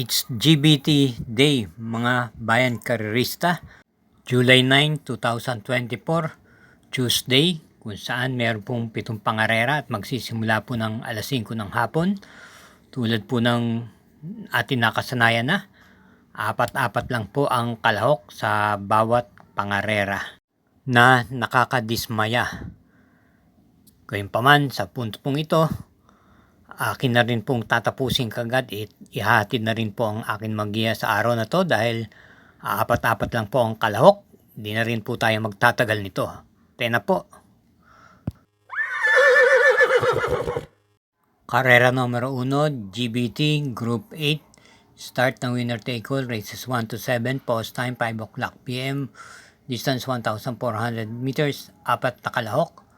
It's GBT Day, mga bayan karerista, July 9, 2024, Tuesday, kung saan meron pong 7 pangarera at magsisimula po ng alas 5 ng hapon. Tulad po ng ating nakasanayan na, apat-apat lang po ang kalahok sa bawat pangarera na nakakadismaya. Gayunpaman, sa punto pong ito, akin na rin pong tatapusin kagad, ihatid na rin po ang akin magiya sa araw na to dahil apat-apat lang po ang kalahok. Di na rin po tayo magtatagal nito. Tena po. Karera numero 1, GBT Group 8. Start ng winner take all, races 1 to 7, post time 5 o'clock PM, distance 1,400 meters, apat na kalahok.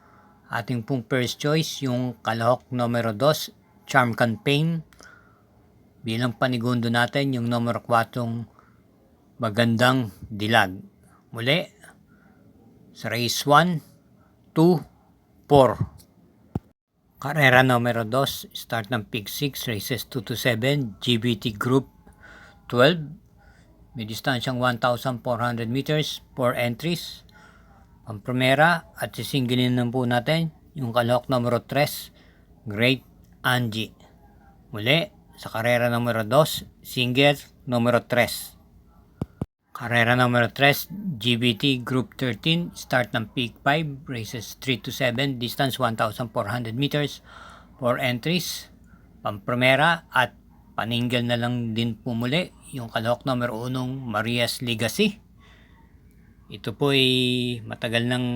Ating pong first choice, yung kalahok numero 2, Charm Campaign. Bilang panigundo natin, yung numero 4, Magandang Dilag. Muli, sa race 1, 2, 4. Karera numero 2, start ng pick 6, races 2 to 7, GBT Group 12. May distansyang 1,400 meters, 4 entries. Pampremera at sisingilin na po natin yung kalahok numero 3, Great Angie. Muli, sa karera numero 2, single numero 3. Karera numero 3, GBT Group 13, start ng peak 5, races 3 to 7, distance 1,400 meters, 4 entries. Pampremera at paninggal na lang din po muli yung kalahok numero 1, Maria's Legacy. Ito po ay matagal nang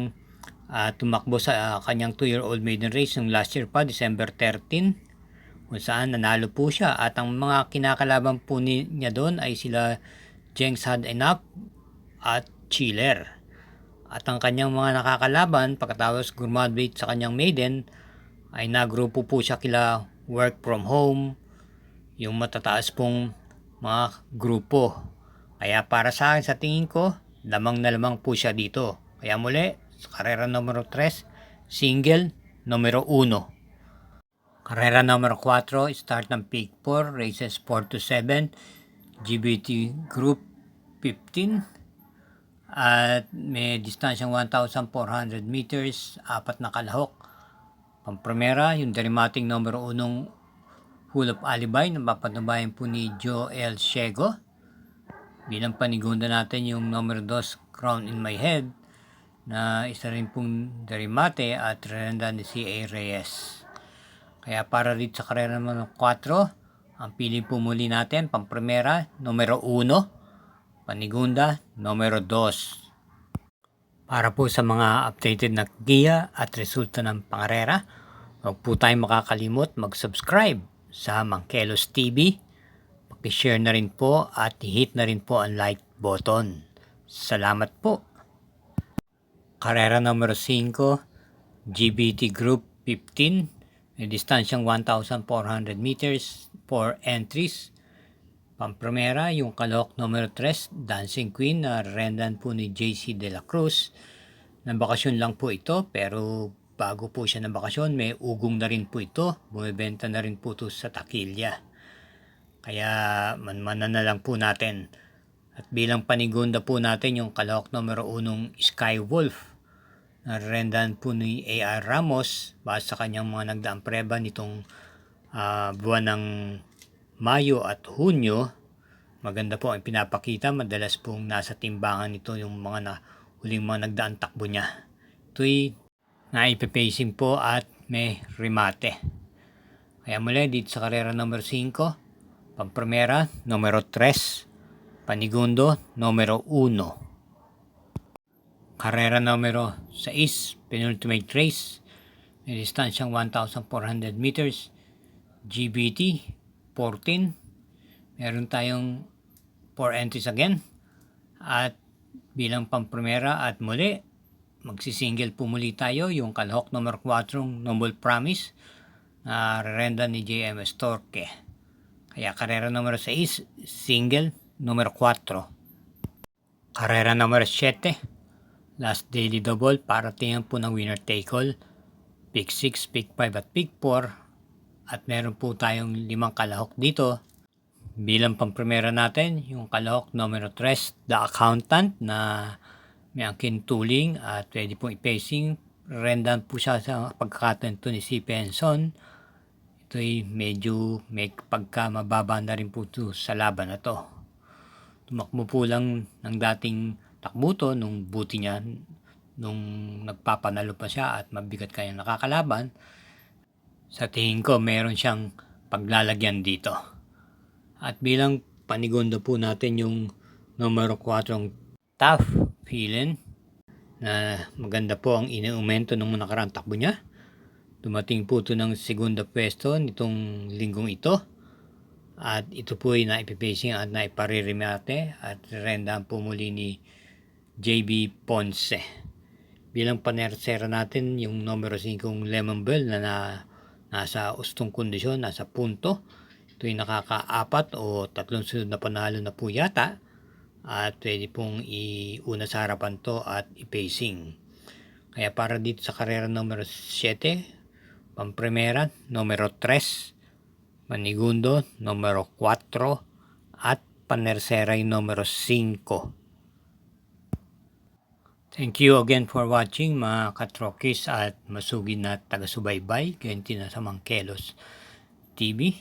tumakbo sa kanyang 2-year-old maiden race ng last year pa, December 13, kung saan nanalo po siya. At ang mga kinakalaban po niya doon ay sila Jenks Had Enough at Chiller. At ang kanyang mga nakakalaban pagkatapos graduate sa kanyang maiden ay nagrupo po siya kila Work From Home, yung matataas pong mga grupo. Kaya para sa akin, sa tingin ko, lamang na lamang po siya dito. Kaya muli, sa karera numero 3, single numero 1. Karera numero 4, start ng peak 4, races 4 to 7, GBT Group 15. At may distansyang 1,400 meters, apat na kalahok. Pampremera, yung dramatic numero 1, Full of Alibi, na mapatubayan po ni Joel Ciego. Bilang panigunda natin yung numero 2, Crown in My Head, na isa rin pong darimate at renda ni C.A. Reyes. Kaya para dito sa karera numero 4, ang pili po muli natin, pampremera, numero 1, panigunda, numero 2. Para po sa mga updated na giya at resulta ng pangarera, huwag po tayong makakalimot mag-subscribe sa Mangkelos TV. Paki-share na rin po at hit na rin po ang like button. Salamat po. Karera numero 5, GBT Group 15. May distansyang 1,400 meters, 4 entries. Pampremera, yung kalahok numero 3, Dancing Queen, na rendan po ni JC De La Cruz. Nabakasyon lang po ito, pero bago po siya nabakasyon, may ugong na rin po ito. Bumibenta na rin po ito sa takilya. Kaya manmanan na lang po natin. At bilang panigunda po natin yung kalahok numero 1, Skywolf, na rendan po ni A.R. Ramos base sa kanyang mga nagdaang preba nitong buwan ng Mayo at Hunyo. Maganda po ang pinapakita. Madalas pong nasa timbangan nito yung mga huling mga nagdaang takbo niya. Ito'y naipipacing po at may remate. Kaya muli dito sa karera numero 5, pampremera, numero 3, panigundo, numero 1. Karera numero 6, penultimate race, may distansyang 1,400 meters, GBT 14. Meron tayong 4 entries again. At bilang pampremera at muli, magsisingle po muli tayo yung kalahok numero 4, Noble Promise, na renda ni JMS Torque. Kaya karera numero 6, single numero 4. Karera numero 7, last daily double, para tingnan po ng winner take all, pick 6, pick 5 at pick 4. At meron po tayong 5 kalahok dito. Bilang pamprimera natin, yung kalahok numero 3, The Accountant, na may angkin tuling at pwede pong i-pacing. Rendan po siya sa pagkakataon ito ni si Penson. Ito'y medyo may pagka mababa na rin po ito sa laban na to. Tumakbo po lang ng dating takbo to nung buti niya nung nagpapanalo pa siya at mabigat kayang nakakalaban. Sa tingin ko meron siyang paglalagyan dito. At bilang panigundo po natin yung numero 4, Tough Feeling, na maganda po ang iniumento ng nakarang takbo niya. Dumating po ito ng segunda pwesto nitong linggong ito. At ito po ay naipipacing at naiparirimate at rendahan po muli ni JB Ponce. Bilang panersera natin yung numero 5, Lemon Bell, na nasa ustong kondisyon, nasa punto. Ito'y nakaka-4 o 3 sunod na panalo na po yata. At pwede pong iuna sa harapan to at i-pacing. Kaya para dito sa karera numero 7, pamprimera numero 3, panigundo numero 4, at panersera numero 5. Thank you again for watching mga katrokis at masugid na taga-subaybay. Ganyan din sa Mangkelos TV.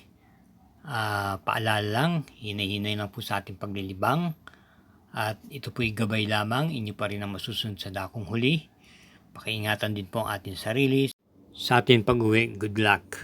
Paalala lang, hinay-hinay lang po sa ating paglilibang. At ito po'y gabay lamang, inyo pa rin ang masusunod sa dakong huli. Pakiingatan din po ang ating sarili. Sa ating pag-uwi, good luck!